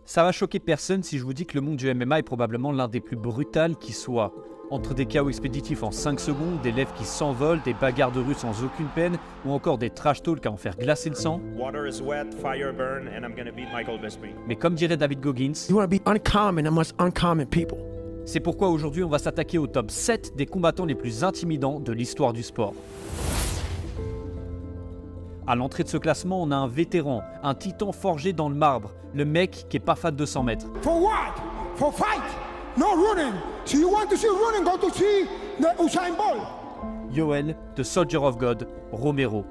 Ça va choquer personne si je vous dis que le monde du MMA est probablement l'un des plus brutals qui soit. Entre des KO expéditifs en 5 secondes, des lèvres qui s'envolent, des bagarres de rue sans aucune peine, ou encore des trash talks à en faire glacer le sang. Water is wet, fire burn, and I'm gonna beat Michael Bisping. Mais comme dirait David Goggins, You want to be uncommon amongst uncommon people. c'est pourquoi aujourd'hui on va s'attaquer au top 7 des combattants les plus intimidants de l'histoire du sport. À l'entrée de ce classement, on a un vétéran, un titan forgé dans le marbre, le mec qui est pas fan de 100 mètres. For what? For fight, no running. So you want to see running, go to see the Usain Bolt. Yoel, The Soldier of God, Romero.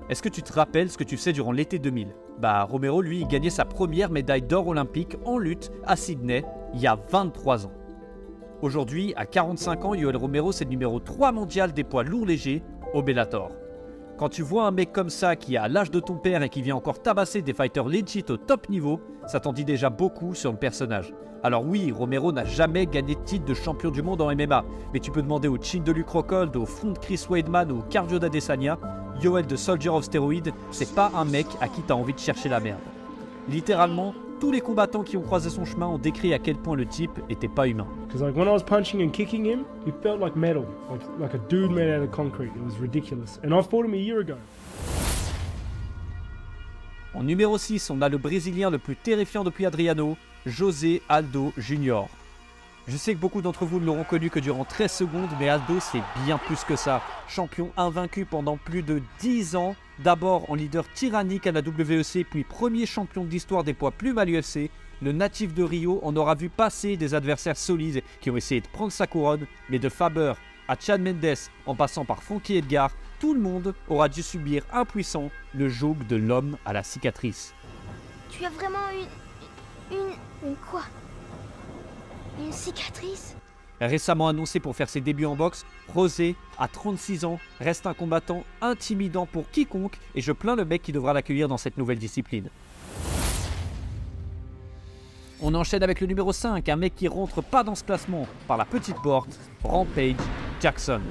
Est-ce que tu te rappelles ce que tu sais durant l'été 2000 ? Romero, lui, il gagnait sa première médaille d'or olympique en lutte à Sydney, il y a 23 ans. Aujourd'hui, à 45 ans, Yoel Romero, c'est le numéro 3 mondial des poids lourds légers au Bellator. Quand tu vois un mec comme ça qui a l'âge de ton père et qui vient encore tabasser des fighters legit au top niveau, ça t'en dit déjà beaucoup sur le personnage. Alors oui, Romero n'a jamais gagné de titre de champion du monde en MMA, mais tu peux demander au chin de Luke Rockhold, au front de Chris Weidman ou au cardio d'Adesanya, Yoel de Soldier of Steroid, c'est pas un mec à qui t'as envie de chercher la merde. Littéralement, tous les combattants qui ont croisé son chemin ont décrit à quel point le type était pas humain. Because like when I was punching and kicking him, he felt like metal, like a dude made out of concrete. It was ridiculous. And I fought him a year ago. En numéro 6, on a le Brésilien le plus terrifiant depuis Adriano, José Aldo Junior. Je sais que beaucoup d'entre vous ne l'auront connu que durant 13 secondes, mais Aldo c'est bien plus que ça. Champion invaincu pendant plus de 10 ans, d'abord en leader tyrannique à la WEC, puis premier champion de l'histoire des poids plumes à l'UFC, le natif de Rio en aura vu passer des adversaires solides qui ont essayé de prendre sa couronne, mais de Faber à Chad Mendes, en passant par Frankie Edgar, tout le monde aura dû subir impuissant le joug de l'homme à la cicatrice. Tu as vraiment une quoi? Une cicatrice? Récemment annoncé pour faire ses débuts en boxe, José, à 36 ans, reste un combattant intimidant pour quiconque et je plains le mec qui devra l'accueillir dans cette nouvelle discipline. On enchaîne avec le numéro 5, un mec qui rentre pas dans ce classement par la petite porte, Rampage Jackson.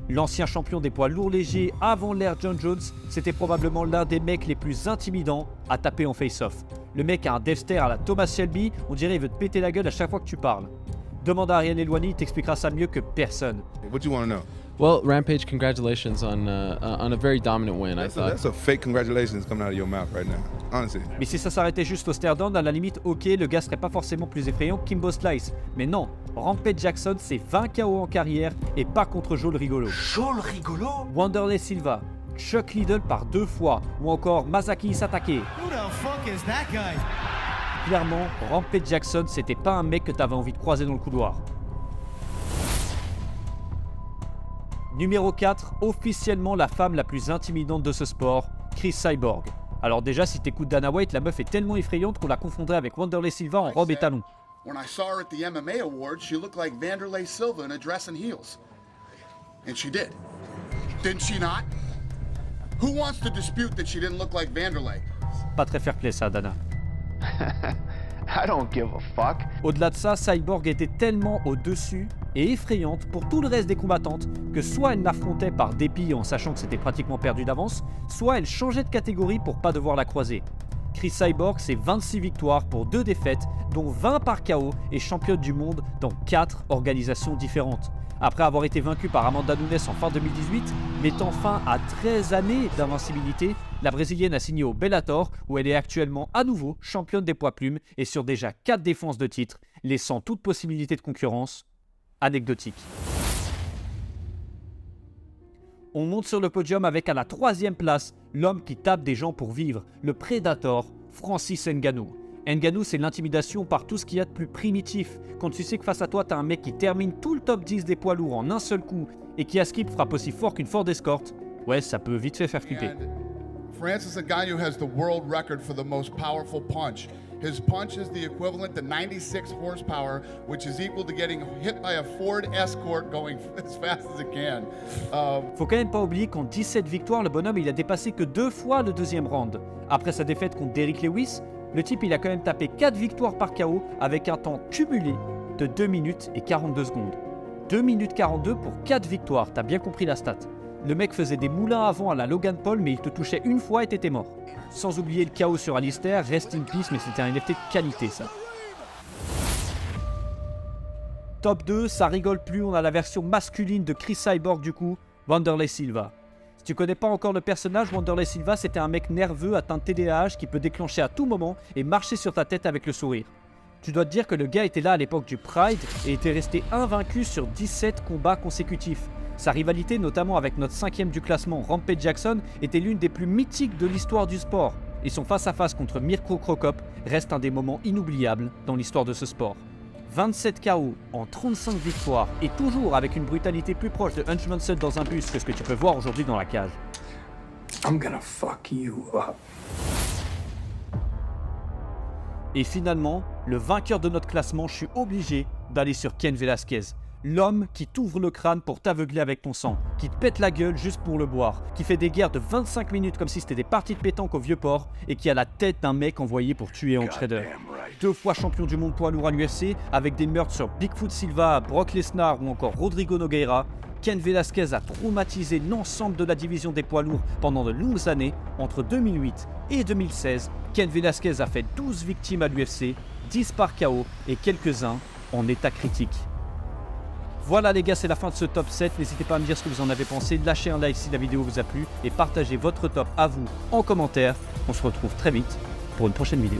L'ancien champion des poids lourds légers avant l'ère John Jones, c'était probablement l'un des mecs les plus intimidants à taper en face-off. Le mec a un death stare à la Thomas Shelby, on dirait il veut te péter la gueule à chaque fois que tu parles. Demande à Ariel Helwani, il t'expliquera ça mieux que personne. What do you want to know? Well, Rampage, congratulations on a very dominant win, I thought. That's a fake congratulations coming out of your mouth right now, honestly. Mais si ça s'arrêtait juste au stare down, à la limite, ok, le gars serait pas forcément plus effrayant que Kimbo Slice. Mais non, Rampage Jackson, c'est 20 KO en carrière et pas contre Joel Rigolo. Joel Rigolo? Wanderlei Silva, Chuck Liddell par 2 fois, ou encore Masaki Satake. Who the fuck is that guy? Clairement, Rampage Jackson, c'était pas un mec que t'avais envie de croiser dans le couloir. Numéro 4, officiellement la femme la plus intimidante de ce sport, Cris Cyborg. Alors déjà, si t'écoutes Dana White, la meuf est tellement effrayante qu'on la confondrait avec Wanderlei Silva en robe et talons. When I saw her at the MMA Awards, she looked like Wanderlei Silva in a dress and heels. And she did. Didn't she not? Who wants to dispute that she didn't look like Wanderlei? Pas très fair-play ça, Dana. I don't give a fuck. Au-delà de ça, Cyborg était tellement au-dessus et effrayante pour tout le reste des combattantes que soit elle l'affrontait par dépit en sachant que c'était pratiquement perdu d'avance, soit elle changeait de catégorie pour pas devoir la croiser. Cris Cyborg, c'est 26 victoires pour 2 défaites, dont 20 par KO et championne du monde dans 4 organisations différentes. Après avoir été vaincue par Amanda Nunes en fin 2018, mettant fin à 13 années d'invincibilité, la Brésilienne a signé au Bellator où elle est actuellement à nouveau championne des poids plumes et sur déjà 4 défenses de titre, laissant toute possibilité de concurrence anecdotique. On monte sur le podium avec à la 3e place l'homme qui tape des gens pour vivre, le Predator Francis Ngannou. Ngannou, c'est l'intimidation par tout ce qu'il y a de plus primitif. Quand tu sais que face à toi, t'as un mec qui termine tout le top 10 des poids lourds en un seul coup et qui à skip frappe aussi fort qu'une Ford Escort, ouais, ça peut vite fait faire flipper. Francis Ngannou has the world record for the most powerful punch. His punch is the equivalent to 96 horsepower, which is equal to getting hit by a Ford Escort going as fast as it can. Faut quand même pas oublier qu'en 17 victoires, le bonhomme il a dépassé que 2 fois le 2e round. Après sa défaite contre Derrick Lewis, Le type, il a quand même tapé 4 victoires par KO avec un temps cumulé de 2 minutes et 42 secondes. 2 minutes 42 pour 4 victoires, t'as bien compris la stat. Le mec faisait des moulins avant à la Logan Paul, mais il te touchait une fois et t'étais mort. Sans oublier le KO sur Alistair, rest in peace, mais c'était un NFT de qualité ça. Top 2, ça rigole plus, on a la version masculine de Chris Cyborg du coup, Wanderlei Silva. Si tu connais pas encore le personnage, Wanderlei Silva c'était un mec nerveux atteint de TDAH qui peut déclencher à tout moment et marcher sur ta tête avec le sourire. Tu dois te dire que le gars était là à l'époque du Pride et était resté invaincu sur 17 combats consécutifs. Sa rivalité, notamment avec notre 5e du classement, Rampage Jackson, était l'une des plus mythiques de l'histoire du sport. Et son face-à-face contre Mirko Cro Cop reste un des moments inoubliables dans l'histoire de ce sport. 27 KO en 35 victoires et toujours avec une brutalité plus proche de Hunch Munson dans un bus que ce que tu peux voir aujourd'hui dans la cage. I'm gonna fuck you up. Et finalement, le vainqueur de notre classement, je suis obligé d'aller sur Cain Velasquez. L'homme qui t'ouvre le crâne pour t'aveugler avec ton sang, qui te pète la gueule juste pour le boire, qui fait des guerres de 25 minutes comme si c'était des parties de pétanque au Vieux-Port et qui a la tête d'un mec envoyé pour tuer en trader. 2 fois champion du monde poids lourd à l'UFC, avec des meurtres sur Bigfoot Silva, Brock Lesnar ou encore Rodrigo Nogueira, Cain Velasquez a traumatisé l'ensemble de la division des poids lourds pendant de longues années. Entre 2008 et 2016, Cain Velasquez a fait 12 victimes à l'UFC, 10 par KO et quelques-uns en état critique. Voilà les gars, c'est la fin de ce top 7, n'hésitez pas à me dire ce que vous en avez pensé, lâchez un like si la vidéo vous a plu et partagez votre top à vous en commentaire. On se retrouve très vite pour une prochaine vidéo.